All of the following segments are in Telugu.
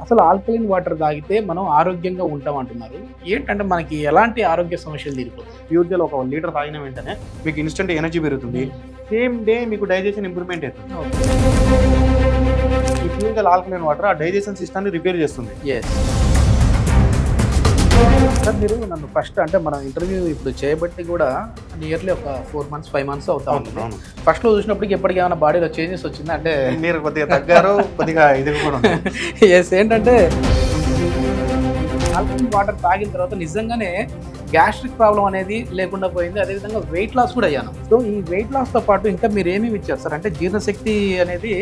అసలు ఆల్కలైన్ వాటర్ తాగితే మనం ఆరోగ్యంగా ఉంటాం అంటున్నారు. ఏంటంటే మనకి ఎలాంటి ఆరోగ్య సమస్యలు తీరిపోతాయి? ప్యూర్ జెల్ ఒక లీటర్ తాగిన వెంటనే మీకు ఇన్స్టెంట్ ఎనర్జీ పెరుగుతుంది. సేమ్ డే మీకు డైజెషన్ ఇంప్రూవ్మెంట్ అవుతుంది. ఈ ప్యూర్ జెల్ ఆల్కలైన్ వాటర్ ఆ డైజెషన్ సిస్టమ్ని రిపేర్ చేస్తుంది. సార్ మీరు నన్ను ఫస్ట్ అంటే మన ఇంటర్వ్యూ ఇప్పుడు చేయబట్టి కూడా నియర్లీ ఒక 4 months 5 months అవుతా ఉంటుంది. ఫస్ట్ లో చూసినప్పటికి ఎప్పటికీ ఏమైనా బాడీలో చేంజెస్ వచ్చిందా? అంటే మీరు కొద్దిగా తగ్గారు, కొద్దిగా ఇది కూడా ఎస్. ఏంటంటే ఆల్కలైన్ వాటర్ తాగిన తర్వాత నిజంగానే గ్యాస్ట్రిక్ ప్రాబ్లం అనేది లేకుండా పోయింది. అదేవిధంగా వెయిట్ లాస్ కూడా అయ్యాను. సో ఈ వెయిట్ లాస్ తో పాటు ఇంకా మీరు ఏమేమి ఇచ్చారు సార్? అంటే జీర్ణశక్తి అనేది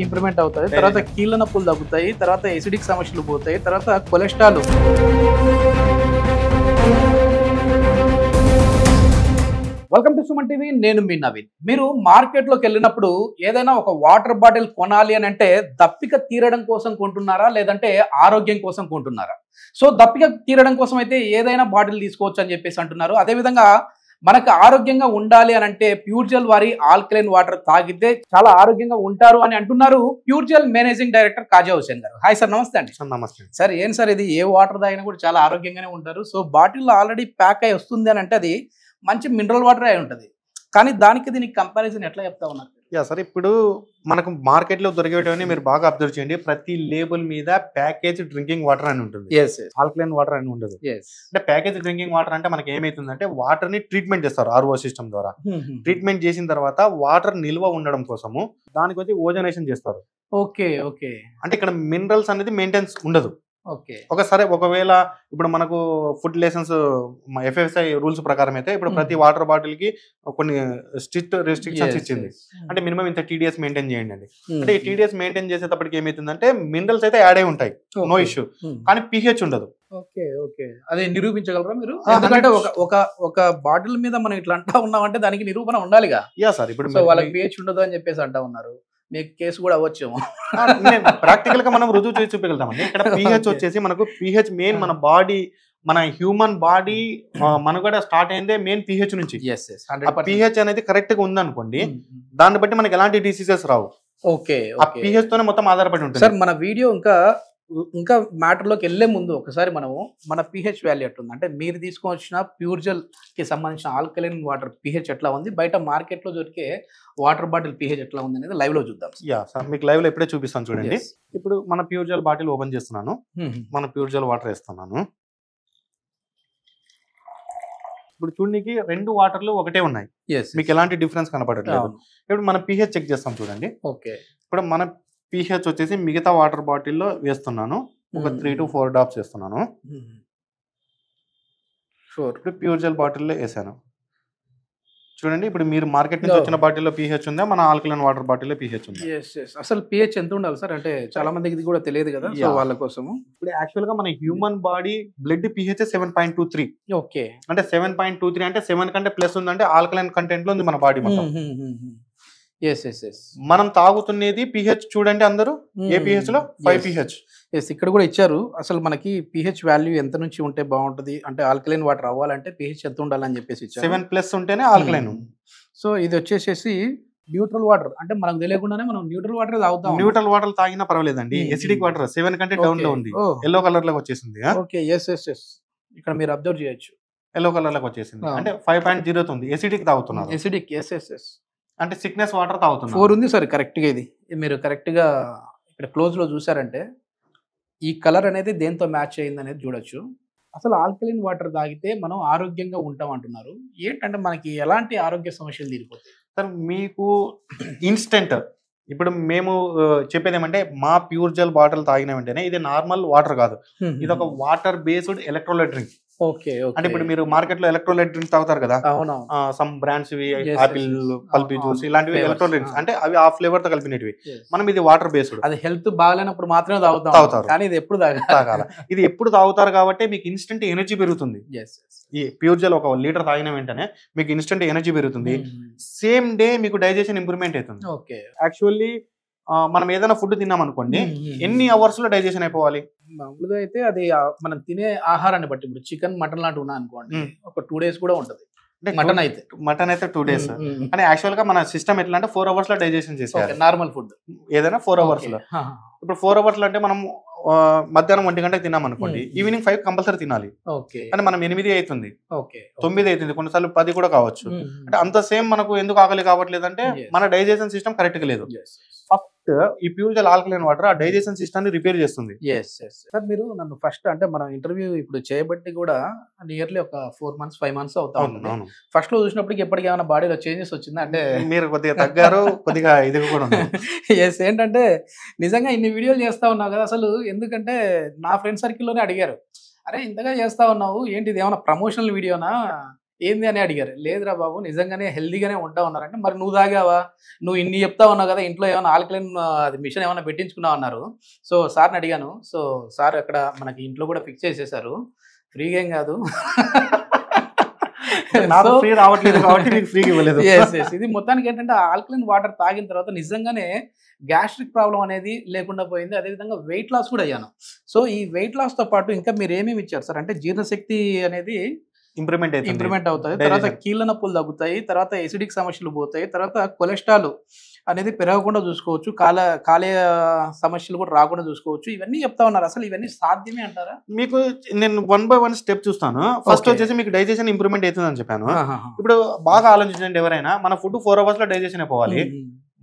ఇంప్రూవ్మెంట్ అవుతుంది, తర్వాత కీళ్ళ నొప్పులు తగ్గుతాయి, తర్వాత ఎసిడిక్ సమస్యలు పోతాయి, తర్వాత cholesterol. Welcome to Suman TV. నేను మీ నవీన్. మీరు మార్కెట్లోకి వెళ్ళినప్పుడు ఏదైనా ఒక వాటర్ బాటిల్ కొనాలి అని అంటే దప్పిక తీరడం కోసం కొంటున్నారా, లేదంటే ఆరోగ్యం కోసం కొంటున్నారా? సో దప్పిక తీరడం కోసం అయితే ఏదైనా బాటిల్ తీసుకోవచ్చు అని చెప్పేసి అంటున్నారు. అదేవిధంగా మనకు ఆరోగ్యంగా ఉండాలి అని అంటే ప్యూర్ జెల్ వారి ఆల్కలైన్ వాటర్ తాగితే చాలా ఆరోగ్యంగా ఉంటారు అని అంటున్నారు ప్యూర్ జెల్ మేనేజింగ్ డైరెక్టర్ కాజా హుసేన్ గారు. హాయ్ సార్, నమస్తే అండి. నమస్తే సార్. ఏం సార్ ఇది, ఏ వాటర్ తాగినా కూడా చాలా ఆరోగ్యంగానే ఉంటారు. సో బాటిల్లో ఆల్రెడీ ప్యాక్ అయి వస్తుంది అని అంటే అది మంచి మినరల్ వాటర్ అయి ఉంటుంది, కానీ దానికి దీనికి కంపారిజన్ ఎట్లా చెప్తా ఉన్నారు? యా సార్, ఇప్పుడు మనకు మార్కెట్లో దొరికేటవన్నీ మీరు బాగా అబ్జర్వ్ చేయండి. ప్రతి లేబుల్ మీద ప్యాకేజ్ డ్రింకింగ్ వాటర్ అని ఉంటుంది, ఆల్కలైన్ వాటర్ అని ఉండదు. అంటే ప్యాకేజ్ డ్రింకింగ్ వాటర్ అంటే మనకి ఏమైతుందంటే వాటర్ ని ట్రీట్మెంట్ చేస్తారు ఆర్ఓ సిస్టమ్ ద్వారా. ట్రీట్మెంట్ చేసిన తర్వాత వాటర్ నిల్వ ఉండడం కోసము దానికి వచ్చి ఓజనేషన్ చేస్తారు. Okay okay. అంటే ఇక్కడ మినరల్స్ అనేది మెయింటెన్స్ ఉండదు. ఓకే. ఒకవేళ ఇప్పుడు మనకు ఫుడ్ లైసెన్స్ ఎఫ్ఎస్ఐ రూల్స్ ప్రకారం అయితే ఇప్పుడు ప్రతి వాటర్ బాటిల్ కి కొన్ని స్ట్రిక్ట్ రెస్ట్రిక్షన్స్ ఇచ్చింది. అంటే మినిమం ఇంత టీడీఎస్ మెయింటైన్ చేయండి అండి. అంటే ఈ టీడీఎస్ మెయింటైన్ చేసేటప్పటికి ఏమైతుందంటే మినరల్స్ అయితే యాడ్ అయి ఉంటాయి, నో ఇష్యూ, కానీ పీహెచ్ ఉండదు. Okay okay. అదే నిరూపించగలరా మీరు? ఎందుకంటే ఒక బాటిల్ మీద మనం ఇట్లా అంటా ఉన్నామంటే దానికి నిరూపణ ఉండాలిగా. యా సార్, ఇప్పుడు వాళ్ళకి పీహెచ్ ఉండదు అని చెప్పేసి అంటా ఉన్నారు. మీకు కేసు కూడా అవ్వచ్చేమో. ప్రాక్టికల్ గా మనం రుజువు చేసి చూపించగలుగుతామండి. ఇక్కడ పీహెచ్ వచ్చేసి మనకు పీహెచ్ మెయిన్ మన బాడీ, మన హ్యూమన్ బాడీ మనుగడ స్టార్ట్ అయిందే మెయిన్ పీహెచ్ నుంచి. పీహెచ్ అనేది కరెక్ట్ గా ఉందనుకోండి, దాన్ని బట్టి మనకి ఎలాంటి డిసీజెస్ రావు. ఓకే. ఆ పీహెచ్ తోనే మొత్తం ఆధారపడి ఉంటుంది. సార్ మన వీడియో ఇంకా మ్యాటర్లోకి వెళ్లే ముందు ఒకసారి మనము మన పీహెచ్ వాల్యూ ఎట్లుంది అంటే మీరు తీసుకొని వచ్చిన ప్యూర్ జెల్ కి సంబంధించిన ఆల్కలైన్ వాటర్ పీహెచ్ ఎట్లా ఉంది, బయట మార్కెట్ లో దొరికే వాటర్ బాటిల్ పీహెచ్ ఎట్లా ఉంది అనేది లైవ్ లో చూద్దాం. యా సార్, మీకు లైవ్ లో ఎప్పుడే చూపిస్తాను చూడండి. ఇప్పుడు మన ప్యూర్ జెల్ బాటిల్ ఓపెన్ చేస్తున్నాను, మన ప్యూర్ జెల్ వాటర్ వేస్తున్నాను. ఇప్పుడు చూడడానికి 2 వాటర్లు ఒకటే ఉన్నాయి, మీకు ఎలాంటి డిఫరెన్స్ కనపడట్లేదు. ఇప్పుడు మన పీహెచ్ చెక్ చేస్తాం చూడండి. ఓకే. ఇప్పుడు మన పీహెచ్ వచ్చేసి మిగతా వాటర్ బాటిల్లో వేస్తున్నాను, ఒక 3 to 4 డ్రాప్స్ వేస్తున్నాను. ఇప్పుడు ప్యూర్ జెల్ బాటిల్లో వేసాను చూడండి. ఇప్పుడు మీరు మార్కెట్ నుంచి వచ్చిన బాటిల్లో పీహెచ్ ఉందా, మన ఆల్కలైన్ వాటర్ బాటిల్లో పీహెచ్ ఉందా? అసలు పీహెచ్ ఎంత ఉండాలి సార్? అంటే చాలా మందికి ఇది కూడా తెలియదు కదా, వాళ్ళ కోసము. ఇప్పుడు యాక్చువల్ గా మన human body blood pH 7.23. Okay. అంటే 7.23 అంటే 7 కంటే ప్లస్ ఉందంటే ఆల్కలైన్ కంటెంట్ లో ఉంది మన బాడీ మొత్తం. మనం తాగుతున్నది పీహెచ్ చూడండి అందరూ, ఏ పీహెచ్ లో 5 pH. ఇక్కడ కూడా ఇచ్చారు. అసలు మనకి పీహెచ్ వాల్యూ ఎంత నుంచి ఉంటే బాగుంటది, అంటే ఆల్కలైన్ వాటర్ అవ్వాలంటే పీహెచ్ ఎంత ఉండాలని చెప్పేసి ఇచ్చారు. 7+ ఉంటేనే ఆల్కలైన్. సో ఇది వచ్చేసేసి న్యూట్రల్ వాటర్, అంటే మనకు తెలియకుండానే మనం న్యూట్రల్ వాటర్ తాగుతాం. న్యూట్రల్ వాటర్ తాగినా పర్వాలేదండి, ఎసిడిక్ వాటర్ 7 కంటే డౌన్ లో ఉంది, ఎల్లో కలర్ లోకి వచ్చేసింది. ఓకే. ఇక్కడ మీరు అబ్జర్వ్ చేయొచ్చు, ఎల్లో కలర్ లోకి వచ్చేసింది. అంటే 5.0 ఉంది, ఎసిడిక్ తాగుతున్నారు. ఎసిడిక్ అంటే సిక్నెస్ వాటర్ తాగుతున్నారు. 4 ఉంది సార్ కరెక్ట్ గా. ఇది మీరు కరెక్ట్ గా ఇక్కడ క్లోజ్ లో చూసారంటే ఈ కలర్ అనేది దేంతో మ్యాచ్ అయ్యింది అనేది చూడొచ్చు. అసలు ఆల్కలైన్ వాటర్ తాగితే మనం ఆరోగ్యంగా ఉంటాం అంటున్నారు. ఏంటంటే మనకి ఎలాంటి ఆరోగ్య సమస్యలు తీరిపోతాయి? సార్ మీకు ఇన్స్టెంట్, ఇప్పుడు మేము చెప్పేది ఏమంటే మా ప్యూర్ జెల్ బాటిల్ తాగిన వెంటనే ఇది నార్మల్ వాటర్ కాదు, ఇది ఒక water based electrolyte drink. Okay. అంటే ఇప్పుడు మీరు మార్కెట్ లో ఎలక్ట్రోలైట్ డ్రింక్స్ తాగుతారు కదా, some brands apple pulpy juice ఇలాంటివి ఎలక్ట్రోలైట్ డ్రింక్స్, అంటే అవి ఆ ఫ్లేవర్ తో కలిపినవి. మనం ఇది వాటర్ బేస్డ్, అది హెల్త్ బాగాలేనప్పుడు మాత్రమే తాగుతారు, కానీ ఇది ఎప్పుడు తాగాలి. ఇది ఎప్పుడు తాగుతారు కాబట్టి మీకు ఇన్స్టెంట్ ఎనర్జీ పెరుగుతుంది. ఈ ప్యూర్ జెల్ ఒక లీటర్ తాగిన వెంటనే మీకు ఇన్స్టెంట్ ఎనర్జీ పెరుగుతుంది, సేమ్ డే మీకు డైజెషన్ ఇంప్రూవ్మెంట్ అవుతుంది. యాక్చువల్లీ మనం ఏదైనా ఫుడ్ తిన్నాం అనుకోండి, ఎన్ని అవర్స్ లో డైజెషన్ అయిపోవాలి? మామూలుగా అయితే అది మనం తినే ఆహారాన్ని బట్టి, ఇప్పుడు చికెన్ మటన్ లాంటివి ఉన్నా అనుకోండి, ఒక 2 days కూడా ఉంటది. మటన్ అయితే 2 days. కానీ యాక్చువల్ గా మన సిస్టమ్ ఎట్లా అంటే 4 hours లో డైజెషన్ చేసేయాలి నార్మల్ ఫుడ్ ఏదైనా 4 hours లో. ఇప్పుడు 4 hours లో అంటే మనం మధ్యాహ్నం 1 గంటకి తిన్నాం అనుకోండి, ఈవినింగ్ 5 కంపల్సరీ తినాలి. అంటే మనం 8 అవుతుంది, 9 అవుతుంది, కొన్నిసార్లు 10 కూడా కావచ్చు. అంటే అంత సేమ్ మనకు ఎందుకు ఆకలి కావట్లేదు అంటే మన డైజెషన్ సిస్టమ్ కరెక్ట్ గా లేదు. ఫస్ట్ ఈ ప్యూర్ ఆల్కలైన్ వాటర్ ఆ డైజెషన్ సిస్టమ్ ని రిపేర్ చేస్తుంది. సార్ మీరు నన్ను ఫస్ట్ అంటే మనం ఇంటర్వ్యూ ఇప్పుడు చేయబట్టి కూడా నియర్లీ ఒక 4 months 5 months అవుతా ఉంటుంది. ఫస్ట్ లో చూసినప్పటికి ఎప్పటికీ ఏమైనా బాడీలో చేంజెస్ వచ్చిందా అంటే? మీరు కొద్దిగా తగ్గారు, కొద్దిగా ఇది కూడా ఏంటంటే నిజంగా ఇన్ని వీడియోలు చేస్తా ఉన్నావు కదా అసలు, ఎందుకంటే నా ఫ్రెండ్ సర్కిల్లోనే అడిగారు, అరే ఇంతగా చేస్తా ఉన్నావు ఏంటి, ఇది ఏమైనా ప్రమోషనల్ వీడియోనా ఏంది అని అడిగారు. లేదురా బాబు నిజంగానే హెల్దీగానే ఉంటా ఉన్నారంటే, మరి నువ్వు తాగావా, నువ్వు ఇన్ని చెప్తా ఉన్నావు కదా, ఇంట్లో ఏమైనా ఆల్కలైన్ మిషన్ ఏమైనా పెట్టించుకున్నావు అన్నారు. సో సార్ని అడిగాను. సో సార్ అక్కడ మనకి ఇంట్లో కూడా ఫిక్స్ చేసేసారు, ఫ్రీగా ఏం కాదు, ఫ్రీ రావట్లేదు కాబట్టి మీకు ఫ్రీగా ఇవ్వలేదు. ఇది మొత్తానికి ఏంటంటే ఆల్కలైన్ వాటర్ తాగిన తర్వాత నిజంగానే గ్యాస్ట్రిక్ ప్రాబ్లం అనేది లేకుండా పోయింది. అదేవిధంగా వెయిట్ లాస్ కూడా అయ్యాను. సో ఈ వెయిట్ లాస్ తో పాటు ఇంకా మీరు ఏమేమి ఇచ్చారు సార్ అంటే? జీర్ణశక్తి అనేది ఇంప్రూవ్మెంట్ అవుతాయి, తర్వాత కీళ్ళ నొప్పులు తగ్గుతాయి, తర్వాత ఎసిడిక్ సమస్యలు పోతాయి, తర్వాత కొలెస్ట్రాల్ అనేది పెరగకుండా చూసుకోవచ్చు, కాలేయ సమస్యలు కూడా రాకుండా చూసుకోవచ్చు. ఇవన్నీ చెప్తా ఉన్నారు. అసలు ఇవన్నీ సాధ్యమే అంటారా? మీకు నేను 1 by 1 స్టెప్ చూస్తాను. ఫస్ట్ వచ్చేసి మీకు డైజెషన్ ఇంప్రూవ్మెంట్ అవుతుందని చెప్పాను. ఇప్పుడు బాగా ఆలోచించండి, ఎవరైనా మన ఫుడ్ 4 hours లో డైజెషన్ అయిపోవాలి.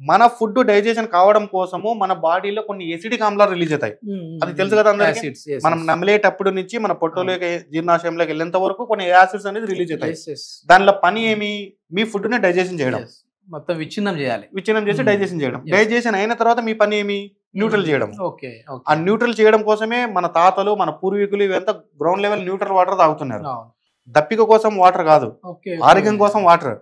మన ఫుడ్ డైజెషన్ కావడం కోసము మన బాడీలో కొన్ని ఎసిడిక్ ఆమ్లాలు రిలీజ్ అవుతాయి. అది తెలుసు కదా అందరికీ. మనం నమిలేటప్పుడు నుంచి మన పొట్టలోకి జీర్ణాశయంలోకి వెళ్ళేంత వరకు కొన్ని యాసిడ్స్ అనేది రిలీజ్ అవుతాయి. దానిలో పని ఏమి, మీ ఫుడ్ ని డైజెషన్ చేయడం, మొత్తం విచ్ఛిన్నం చేసి డైజెషన్ చేయడం. డైజెషన్ అయిన తర్వాత మీ పని ఏమి, న్యూట్రల్ చేయడం. ఆ న్యూట్రల్ చేయడం కోసమే మన తాతలు, మన పూర్వీకులు ఇవంతా గ్రౌండ్ లెవెల్ న్యూట్రల్ వాటర్ తాగుతున్నారు. దప్పిక కోసం వాటర్ కాదు, ఆరోగ్యం కోసం వాటర్.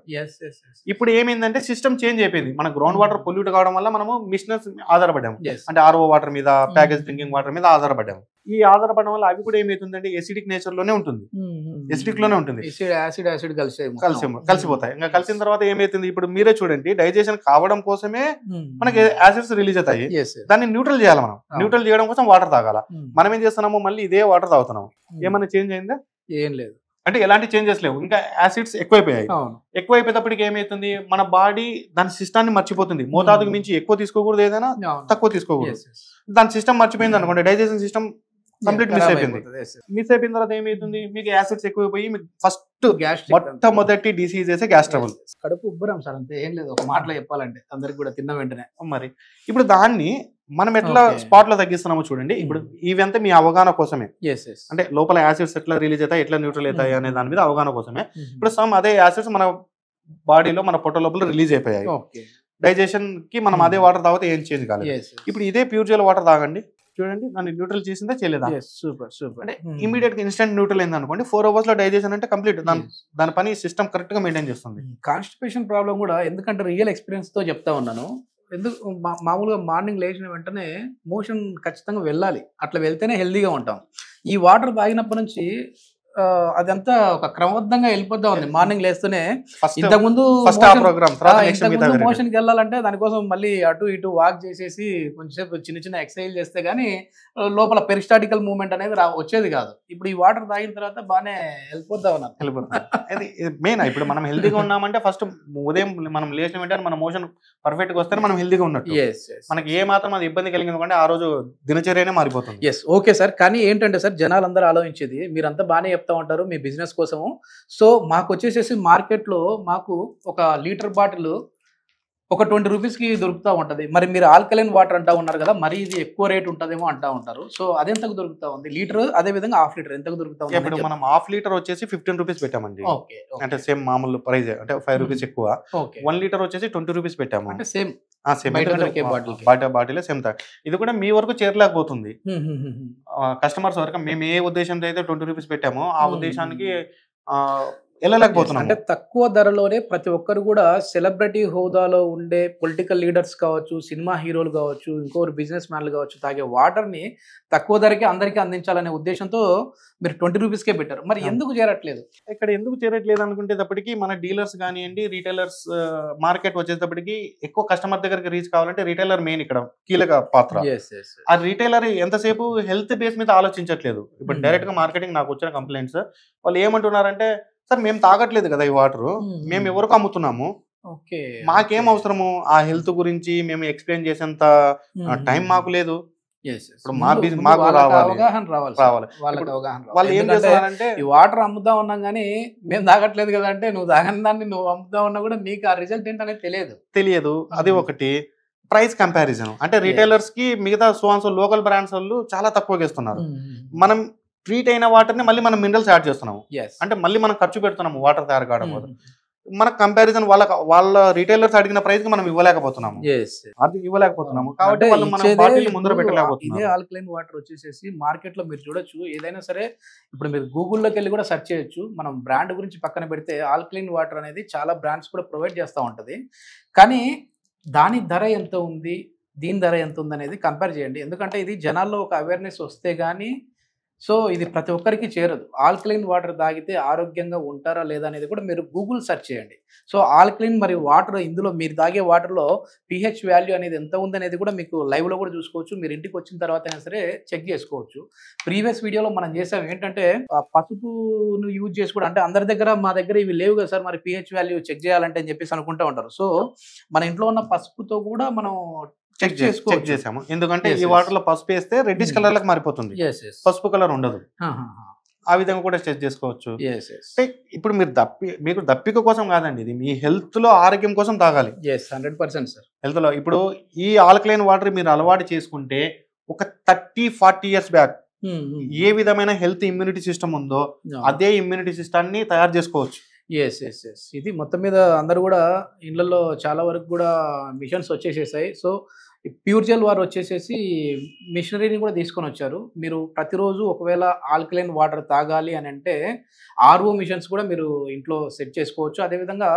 ఇప్పుడు ఏమైందంటే సిస్టమ్ చేంజ్ అయిపోయింది. మన గ్రౌండ్ వాటర్ పొల్యూట్ కావడం వల్ల మనము మిషనరీస్ ఆధారపడ్డాము. అంటే RO వాటర్ మీద, ప్యాకేజ్ డ్రింకింగ్ వాటర్ మీద ఆధారపడ్డాము. ఈ ఆధారపడడం వల్ల అవి కూడా ఏమైతుందంటే ఎసిడిక్ నేచర్ లోనే ఉంటుంది, ఎసిడిక్ లోనే ఉంటుంది, కలిసిపోతాయి. ఇంకా కలిసిన తర్వాత ఏమైతుంది, ఇప్పుడు మీరే చూడండి, డైజెషన్ కావడం కోసమే మనకి యాసిడ్స్ రిలీజ్ అవుతాయి. దాన్ని న్యూట్రల్ చేయాలి. మనం న్యూట్రల్ చేయడం కోసం వాటర్ తాగాల. మనం ఏం చేస్తున్నాము, మళ్ళీ ఇదే వాటర్ తాగుతున్నాము. ఏమైనా చేంజ్ అయిందా? ఏం లేదు. అంటే ఎలాంటి చేంజెస్ లేవు, ఇంకా యాసిడ్స్ ఎక్కువైపోయాయి. ఎక్కువైపోయేటప్పటికి ఏమైతుంది, మన బాడీ దాని సిస్టాన్ని మర్చిపోతుంది. మోతాదుకు మించి ఎక్కువ తీసుకోకూడదు, ఏదైనా తక్కువ తీసుకోకూడదు. దాని సిస్టమ్ మర్చిపోయింది అనుకోండి, డైజెషన్ సిస్టమ్ కంప్లీట్ మిస్ అయిపోయింది. మిస్ అయిపోయిన తర్వాత ఏమైతుంది, మీకు యాసిడ్స్ ఎక్కువైపోయి మీకు ఫస్ట్ మొట్టమొదటి డిసీజ్ అయితే గ్యాస్ ట్రబుల్, కడుపు ఉబ్బరం సార్. అంతే, ఏం లేదు. ఒక మాటలో చెప్పాలంటే అందరికి కూడా తిన్న వెంటనే. మరి ఇప్పుడు దాన్ని మనం ఎట్లా స్పాట్ లో తగ్గిస్తున్నామో చూడండి. ఇప్పుడు ఇవంతా మీ అవగాహన కోసమే, అంటే లోపల యాసిడ్స్ ఎట్లా రిలీజ్ అవుతాయి, ఎట్లా న్యూట్రల్ అవుతాయి అనే దాని మీద అవగాహన కోసమే. ఇప్పుడు సమ్ అదే యాసిడ్స్ మన బాడీలో, మన పొట్ట లోపల రిలీజ్ అయిపోయాయి. డైజెషన్ కి మనం అదే వాటర్ తాగితే ఏం చేంజ్ కాలేదు. ఇప్పుడు ఇదే ప్యూర్ జెల్ వాటర్ తాగండి, చూడండి దాన్ని న్యూట్రల్ చేసిందా చేయలేదా. Super super. అంటే ఇమీడియట్ గా ఇన్స్టెంట్ న్యూట్రల్ అయింది అనుకోండి, 4 hours లో డైజెషన్ అంటే కంప్లీట్, దాని పని సిస్టమ్ కరెక్ట్ గా మెయింటైన్ చేస్తుంది. కాన్స్టిపేషన్ ప్రాబ్లం కూడా, ఎందుకంటే రియల్ ఎక్స్పీరియన్స్ తో చెప్తా ఉన్నాను. ఎందుకు మామూలుగా మార్నింగ్ లేచిన వెంటనే మోషన్ ఖచ్చితంగా వెళ్ళాలి, అట్లా వెళ్తేనే హెల్దీగా ఉంటాం. ఈ వాటర్ తాగినప్పటి నుంచి అదంతా ఒక క్రమబద్ధంగా వెళ్ళిపోతా ఉంది. మార్నింగ్ లేస్తూనే ఇంతకుముందు మోషన్కి వెళ్ళాలంటే దానికోసం మళ్ళీ అటు ఇటు వాక్ చేసేసి కొంచెంసేపు చిన్న చిన్న ఎక్సర్సైజ్ చేస్తే గానీ లోపల పెరిస్టాటికల్ మూవ్మెంట్ అనేది వచ్చేది కాదు. ఇప్పుడు ఈ వాటర్ తాగిన తర్వాత బాగానే వెళ్ళిపోతా ఉన్నాం. అది మెయిన్. ఇప్పుడు మనం హెల్దీగా ఉన్నామంటే ఫస్ట్ ఉదయం మనం లేచిన వెంటనే మన మోషన్ పర్ఫెక్ట్ గా వస్తే మనం హెల్దీగా ఉన్నట్టు. మనకి ఏ మాత్రం అది ఇబ్బంది కలిగింది ఆ రోజు దినచర్యనే మారిపోతుంది. Okay sir. కానీ ఏంటంటే సార్, జనాలందరూ ఆలోచించేది, మీరంతా బాగానే చెప్తా ఉంటారు మీ బిజినెస్ కోసము. సో మాకు వచ్చేసేసి మార్కెట్ లో మాకు ఒక లీటర్ బాటిల్ ఒక 20 రూపీస్కి దొరుకుతూ ఉంటుంది. మరి మీరు ఆల్కలైన్ వాటర్ అంటా ఉన్నారు కదా, మరి ఇది ఎక్కువ రేట్ ఉంటుందేమో అంటా ఉంటారు. సో అదెంతకు దొరుకుతా ఉంది లీటర్, అదే విధంగా హాఫ్ లీటర్ ఎంతకు దొరుకుతా ఉంది? ఇప్పుడు మనం హాఫ్ లీటర్ వచ్చేసి 15 రూపీస్ పెట్టామండి. అంటే సేమ్ మామూలు ప్రైస్, అంటే 5 రూపీస్ ఎక్కువ. 1 లీటర్ వచ్చేసి 20 రూపీస్ పెట్టాము. అంటే సేమ్ బాటిల్ సేమ్. ఇది కూడా మీ వరకు చేరలేకపోతుంది, కస్టమర్స్ వరకు. మేము ఏ ఉద్దేశంతో అయితే 20 రూపీస్ పెట్టామో ఆ ఉద్దేశానికి వెళ్ళలేకపోతున్నాం. అంటే తక్కువ ధరలోనే ప్రతి ఒక్కరు కూడా సెలబ్రిటీ హోదాలో ఉండే పొలిటికల్ లీడర్స్ కావచ్చు, సినిమా హీరోలు కావచ్చు, ఇంకొకరు బిజినెస్ మ్యాన్లు కావచ్చు, తాగే వాటర్ ని తక్కువ ధరకే అందరికీ అందించాలనే ఉద్దేశంతో మీరు 20 రూపీస్కే పెట్టారు. మరి ఎందుకు చేరట్లేదు? ఇక్కడ ఎందుకు చేరట్లేదు అనుకునేటప్పటికి మన డీలర్స్ కానివ్వండి, రీటైలర్స్, మార్కెట్ వచ్చేటప్పటికి ఎక్కువ కస్టమర్ దగ్గరికి రీచ్ కావాలంటే రీటైలర్ మెయిన్ ఇక్కడ కీలక పాత్ర. ఆ రీటైలర్ ఎంతసేపు హెల్త్ బేస్ మీద ఆలోచించట్లేదు. ఇప్పుడు డైరెక్ట్ గా మార్కెటింగ్ నాకు వచ్చిన కంప్లైంట్స్, వాళ్ళు ఏమంటున్నారంటే, సార్ మేము తాగట్లేదు కదా ఈ వాటర్, మేము ఎవరికి అమ్ముతున్నాము, మాకేం అవసరము ఆ హెల్త్ గురించి మేము ఎక్స్ప్లెయిన్ చేసేంత టైం మాకు లేదు, ఇప్పుడు మాకు రావాలి. వాళ్ళు ఏం చేస్తారంటే ఈ వాటర్ అమ్ముతా ఉన్నాం కానీ మేము తాగట్లేదు కదా అంటే, నువ్వు తాగని దాన్ని నువ్వు అమ్ముతా ఉన్నా కూడా నీకు ఆ రిజల్ట్ ఏంటనేది తెలియదు. అది ఒకటి. ప్రైస్ కంపారిజన్ అంటే రిటైలర్స్ కి మిగతా సో లోకల్ బ్రాండ్స్ వాళ్ళు చాలా తక్కువగా ఇస్తున్నారు. మనం ట్రీట్ అయిన వాటర్ ని మళ్ళీ మనం మినరల్స్ యాడ్ చేస్తున్నాము. అంటే మళ్ళీ మనం ఖర్చు పెడుతున్నాము వాటర్ తయారు కావడం. మన కంపారిజన్ వాళ్ళ రిటైలర్స్ అడిగిన ప్రైస్ కి మనం ఇవ్వలేకపోతున్నాము. కాబట్టి వాళ్ళు మనం బాటిల్ ముందర పెట్టలేకపోతున్నాము. ఇదే ఆల్కలైన్ వాటర్ వచ్చేసేసి మార్కెట్ లో మీరు చూడొచ్చు. ఏదైనా సరే ఇప్పుడు మీరు గూగుల్లోకి వెళ్ళి కూడా సెర్చ్ చేయొచ్చు. మనం బ్రాండ్ గురించి పక్కన పెడితే ఆల్కలైన్ వాటర్ అనేది చాలా బ్రాండ్స్ కూడా ప్రొవైడ్ చేస్తూ ఉంటది. కానీ దాని ధర ఎంత ఉంది, దీని ధర ఎంత ఉంది అనేది కంపేర్ చేయండి. ఎందుకంటే ఇది జనాల్లో ఒక అవేర్నెస్ వస్తే గానీ సో ఇది ప్రతి ఒక్కరికి చేరదు. ఆల్కలైన్ వాటర్ తాగితే ఆరోగ్యంగా ఉంటారా లేదా అనేది కూడా మీరు గూగుల్ సెర్చ్ చేయండి. సో ఆల్కలైన్ మరియు వాటర్, ఇందులో మీరు తాగే వాటర్లో pH వాల్యూ అనేది ఎంత ఉందనేది కూడా మీకు లైవ్లో కూడా చూసుకోవచ్చు. మీరు ఇంటికి వచ్చిన తర్వాత అయినా సరే చెక్ చేసుకోవచ్చు. ప్రీవియస్ వీడియోలో మనం చేసాం ఏంటంటే పసుపును యూజ్ చేసి కూడా, అంటే అందరి దగ్గర మా దగ్గర ఇవి లేవు కదా సార్ మరి pH వాల్యూ చెక్ చేయాలంటే అని చెప్పేసి అనుకుంటూ ఉంటారు. సో మన ఇంట్లో ఉన్న పసుపుతో కూడా మనం చెక్ చేసాము. ఎందుకంటే ఈ వాటర్ లో పసుపు వేస్తే రెడ్డిష్ కలర్ లకు మారిపోతుంది, పసుపు కలర్ ఉండదు. ఆ విధంగా కూడా చెక్ చేసుకోవచ్చు. ఇప్పుడు మీకు దప్పిక కోసం కాదండి, ఇది మీ హెల్త్ లో ఆరోగ్యం కోసం తాగాలి. 100% సార్. హెల్త్ లో ఇప్పుడు ఈ ఆల్కలైన్ వాటర్ మీరు అలవాటు చేసుకుంటే ఒక 30-40 years బ్యాక్ ఏ విధమైన హెల్త్ ఇమ్యూనిటీ సిస్టమ్ ఉందో అదే ఇమ్యూనిటీ సిస్టమ్ ని తయారు చేసుకోవచ్చు. ఇది మొత్తం మీద అందరు కూడా ఇళ్లలో చాలా వరకు కూడా మిషన్స్ వచ్చేసేసాయి. సో ప్యూర్జెల్ వారు వచ్చేసేసి మిషనరీని కూడా తీసుకొని వచ్చారు. మీరు ప్రతిరోజు ఒకవేళ ఆల్కలైన్ వాటర్ తాగాలి అని అంటే ఆర్ఓ మిషన్స్ కూడా మీరు ఇంట్లో సెట్ చేసుకోవచ్చు. అదేవిధంగా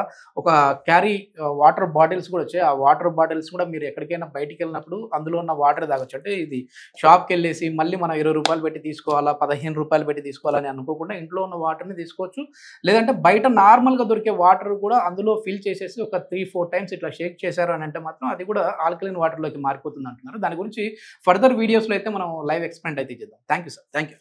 ఒక క్యారీ వాటర్ బాటిల్స్ కూడా వచ్చాయి. ఆ వాటర్ బాటిల్స్ కూడా మీరు ఎక్కడికైనా బయటికి వెళ్ళినప్పుడు అందులో ఉన్న వాటర్ తాగొచ్చు. అంటే ఇది షాప్కి వెళ్ళేసి మళ్ళీ మనం 20 రూపాయలు పెట్టి తీసుకోవాలా, 15 రూపాయలు పెట్టి తీసుకోవాలని అనుకోకుండా ఇంట్లో ఉన్న వాటర్ని తీసుకోవచ్చు. లేదంటే బయట నార్మల్గా దొరికే వాటర్ కూడా అందులో ఫిల్ చేసేసి ఒక 3-4 టైమ్స్ ఇట్లా షేక్ చేశారు అని అంటే మాత్రం అది కూడా ఆల్కలైన్ వాటర్లోకి మారిపోతుంది అంటున్నారు. దాని గురించి ఫర్దర్ వీడియోస్లో అయితే మనం లైవ్ ఎక్స్ప్లెయిన్ అయితే చేద్దాం. Thank you sir. Thank you.